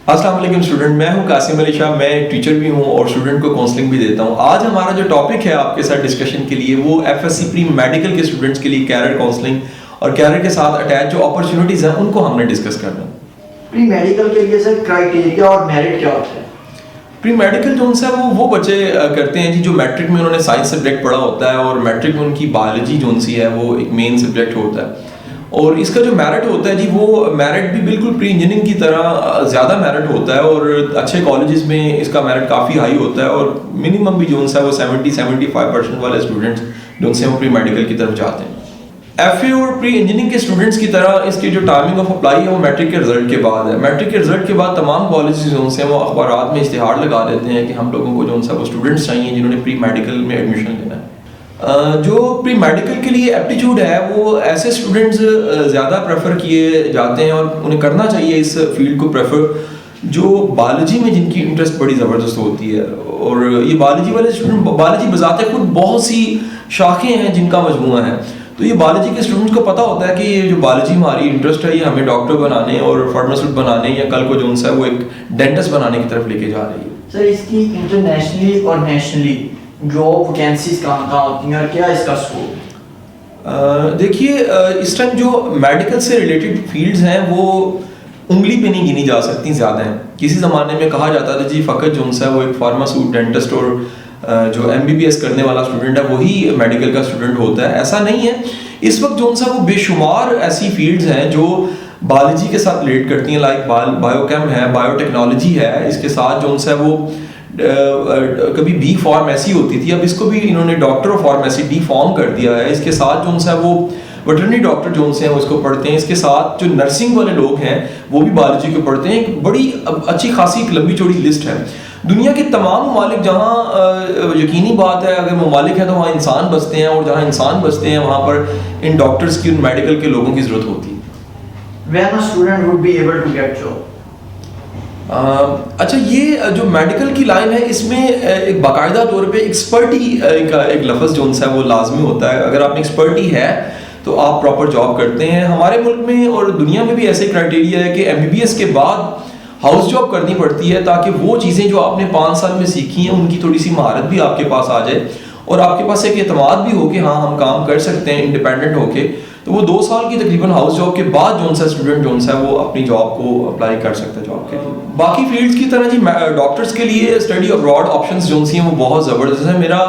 السلام علیکم اسٹوڈنٹ، میں ہوں قاسم علی شاہ، میں ٹیچر بھی ہوں اور اسٹوڈنٹ کو کاؤنسلنگ بھی دیتا ہوں. آج ہمارا جو ٹاپک ہے آپ کے ساتھ ڈسکشن کے لیے وہ F S C pre medical کے اسٹوڈنٹس کے لیے کیریئر کاؤنسلنگ اور کیریئر کے ساتھ اٹیچ جو اپرچونیٹیز ہیں ان کو ہم نے ڈسکس کرنا ہے. پری میڈیکل کے لیے سر کرائٹیریا اور میرٹ کیا ہوتا ہے؟ پری میڈیکل جو ان سے وہ بچے کرتے ہیں جی جو میٹرک میں انہوں نے سائنس سبجیکٹ پڑھا ہوتا ہے اور میٹرک میں ان کی بایولوجی جو سی ہے وہ ایک مین سبجیکٹ ہوتا ہے. اور اس کا جو میرٹ ہوتا ہے جی وہ میرٹ بھی بالکل پری انجینئرنگ کی طرح زیادہ میرٹ ہوتا ہے اور اچھے کالجز میں اس کا میرٹ کافی ہائی ہوتا ہے اور منیمم بھی جو ان سے وہ 70-75% والے اسٹوڈنٹس جو ان سے وہ پری میڈیکل کی طرف جاتے ہیں. ایف اے اور پری انجینئرنگ کے اسٹوڈنٹس کی طرح اس کی جو ٹائمنگ آف اپلائی ہے وہ میٹرک کے رزلٹ کے بعد ہے. میٹرک کے رزلٹ کے بعد تمام کالجز جو ان سے وہ اخبارات میں اشتہار لگا دیتے ہیں کہ ہم لوگوں کو جو ان سے وہ اسٹوڈنٹس چاہیے جنہوں نے پری میڈیکل میں ایڈمیشن لینا ہے. جو پری میڈیکل کے لیے ایپٹیچیوڈ ہے وہ ایسے اسٹوڈنٹس زیادہ پریفر کیے جاتے ہیں اور انہیں کرنا چاہیے اس فیلڈ کو پریفر جو بایولوجی میں جن کی انٹرسٹ بڑی زبردست ہوتی ہے. اور یہ بایولوجی والے اسٹوڈنٹ بایولوجی بذات خود بہت سی شاخیں ہیں جن کا مجموعہ ہے. تو یہ بایولوجی کے اسٹوڈنٹس کو پتہ ہوتا ہے کہ یہ جو بایولوجی ہماری انٹرسٹ ہے یہ ہمیں ڈاکٹر بنانے اور فارماسسٹ بنانے یا کل کو جو ان سے وہ ایک ڈینٹسٹ بنانے کی طرف لے کے جا رہی ہے. سر اس کی انٹرنیشنلی اور نیشنلی جاب ویکینسیز کہاں ہوتی ہیں اور کیا اس کا اسکوپ؟ دیکھیے اس ٹائم جو میڈیکل سے ریلیٹڈ فیلڈز ہیں وہ انگلی پہ نہیں گنی جا سکتی زیادہ ہیں. کسی زمانے میں کہا جاتا تھا جی فقط جو ان سے وہ ایک فارماسوٹ ڈینٹسٹ اور جو ایم بی بی ایس کرنے والا اسٹوڈنٹ ہے وہی میڈیکل کا اسٹوڈنٹ ہوتا ہے. ایسا نہیں ہے. اس وقت جو ان سے وہ بے شمار ایسی فیلڈز ہیں جو بایولوجی کے ساتھ ریلیٹ کرتی ہیں لائک بایو کیم ہے، بایو ٹیکنالوجی ہے. اس کے ساتھ جو ان سے وہ کبھی بی فارمیسی ہوتی تھی، اب اس کو بھی انہوں نے doctor of pharmacy D form کر دیا ہے. اس کے ساتھ جو ان سے وہ ویٹرنری ڈاکٹر جو ان سے ہیں اس کو پڑھتے ہیں. اس کے ساتھ جو نرسنگ والے لوگ ہیں وہ بھی بایولوجی کو پڑھتے ہیں. ایک بڑی اچھی خاصی ایک لمبی چوڑی لسٹ ہے. دنیا کے تمام ممالک جہاں یقینی بات ہے اگر ممالک ہیں تو وہاں انسان بستے ہیں اور جہاں انسان بستے ہیں وہاں پر ان ڈاکٹرز کی ان میڈیکل کے لوگوں کی ضرورت ہوتی ہے. When a student would be able to get job? اچھا یہ جو میڈیکل کی لائن ہے اس میں ایک باقاعدہ طور پہ ایکسپرٹی کا ایک لفظ جو ان سے وہ لازمی ہوتا ہے. اگر آپ میں ایکسپرٹی ہے تو آپ پراپر جاب کرتے ہیں. ہمارے ملک میں اور دنیا میں بھی ایسے کرائٹیریا ہے کہ ایم بی بی ایس کے بعد ہاؤس جاب کرنی پڑتی ہے تاکہ وہ چیزیں جو آپ نے 5 سال میں سیکھی ہیں ان کی تھوڑی سی مہارت بھی آپ کے پاس آ جائے اور آپ کے پاس ایک اعتماد بھی ہو کہ ہاں ہم کام کر سکتے ہیں انڈیپینڈنٹ ہو کے. تو وہ 2 سال کی تقریباً ہاؤس جاب کے بعد جو ان سے اسٹوڈنٹ جو ان سے وہ اپنی جاب کو اپلائی کر سکتا ہے جاب کے لیے. باقی فیلڈس کی طرح جی ڈاکٹرس کے لیے اسٹڈی ابراڈ آپشنس جو ہیں وہ بہت زبردست ہیں. میرا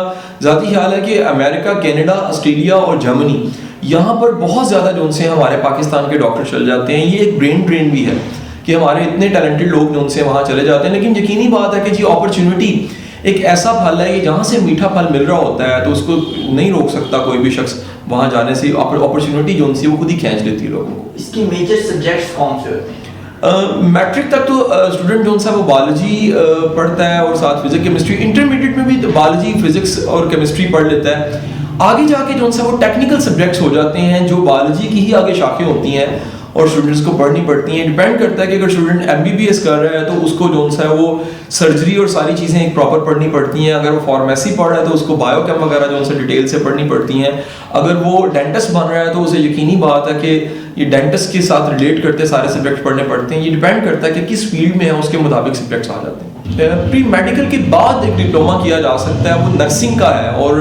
ذاتی خیال ہے کہ امریکہ، کینیڈا، آسٹریلیا اور جرمنی یہاں پر بہت زیادہ جو ان سے ہمارے پاکستان کے ڈاکٹر چل جاتے ہیں. یہ ایک برین ڈرین بھی ہے کہ ہمارے اتنے ٹیلنٹڈ لوگ جو ان سے وہاں چلے جاتے ہیں. لیکن یقینی بات ہے کہ جی اپرچونٹی ایک ایسا پھل ہے کہ جہاں سے میٹھا پھل مل رہا ہوتا ہے تو اس کو نہیں روک سکتا کوئی بھی شخص وہاں جانے سے. اپرچونٹی جو ان سے وہ خود ہی کھینچ لیتی ہے لوگوں کو. اس کی میجر سبجیکٹس کون سے ہوتے ہیں؟ میٹرک تک تو اسٹوڈنٹ جو ان سے وہ بایولوجی پڑھتا ہے اور ساتھ فزکس کیمسٹری. انٹرمیڈیٹ میں بھی بایولوجی، فزکس اور کیمسٹری پڑھ لیتا ہے. آگے جا کے جو ان سے وہ ٹیکنیکل سبجیکٹس ہو جاتے ہیں جو بایولوجی کی ہی آگے شاخیں ہوتی ہیں اور اسٹوڈنٹس کو پڑھنی پڑتی ہیں. ڈیپینڈ کرتا ہے کہ اگر student M B B S کر رہا ہے تو اس کو جو ہے وہ سرجری اور ساری چیزیں ایک پراپر پڑھنی پڑتی ہیں. اگر وہ فارمیسی پڑھ رہا ہے تو اس کو بایو کیم وغیرہ جو ان سے ڈیٹیل سے پڑھنی پڑتی ہیں. اگر وہ ڈینٹسٹ بن رہا ہے تو اسے یقینی بات ہے کہ یہ ڈینٹسٹ کے ساتھ ریلیٹ کرتے سارے سبجیکٹ پڑھنے پڑتے ہیں. یہ ڈیپینڈ کرتا ہے کہ کس فیلڈ میں ہے اس کے مطابق سبجیکٹس آ جاتے ہیں. پری میڈیکل کے بعد ایک ڈپلوما کیا جا سکتا ہے وہ نرسنگ کا ہے اور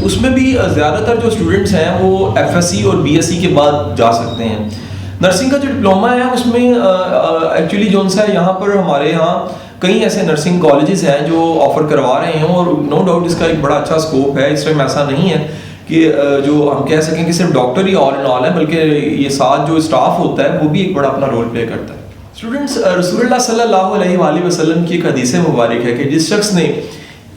اس میں بھی زیادہ تر جو اسٹوڈنٹس ہیں وہ ایف ایس سی اور بی ایس سی کے بعد جا سکتے ہیں. نرسنگ کا جو ڈپلوما ہے اس میں ایکچولی جو ہے یہاں پر ہمارے یہاں کئی ایسے نرسنگ کالجز ہیں جو آفر کروا رہے ہیں اور نو ڈاؤٹ اس کا ایک بڑا اچھا اسکوپ ہے. اس ٹائم ایسا نہیں ہے کہ جو ہم کہہ سکیں کہ صرف ڈاکٹر ہی آل ان آل ہے بلکہ یہ ساتھ جو اسٹاف ہوتا ہے وہ بھی ایک بڑا اپنا رول پلے کرتا ہے. اسٹوڈنٹس رسول اللہ صلی اللہ علیہ وآلہ وسلم کی ایک حدیث مبارک ہے کہ جس شخص نے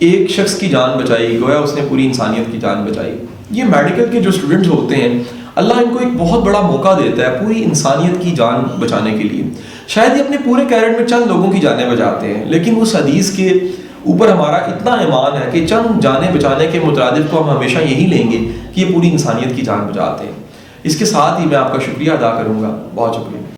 ایک شخص کی جان بچائی گویا اس نے پوری انسانیت کی جان بچائی. یہ میڈیکل کے جو اسٹوڈنٹس ہوتے ہیں اللہ ان کو ایک بہت بڑا موقع دیتا ہے پوری انسانیت کی جان بچانے کے لیے. شاید یہ اپنے پورے کیریئر میں چند لوگوں کی جانیں بچاتے ہیں لیکن اس حدیث کے اوپر ہمارا اتنا ایمان ہے کہ چند جانیں بچانے کے مترادف کو ہم ہمیشہ یہی لیں گے کہ یہ پوری انسانیت کی جان بچاتے ہیں. اس کے ساتھ ہی میں آپ کا شکریہ ادا کروں گا. بہت شکریہ.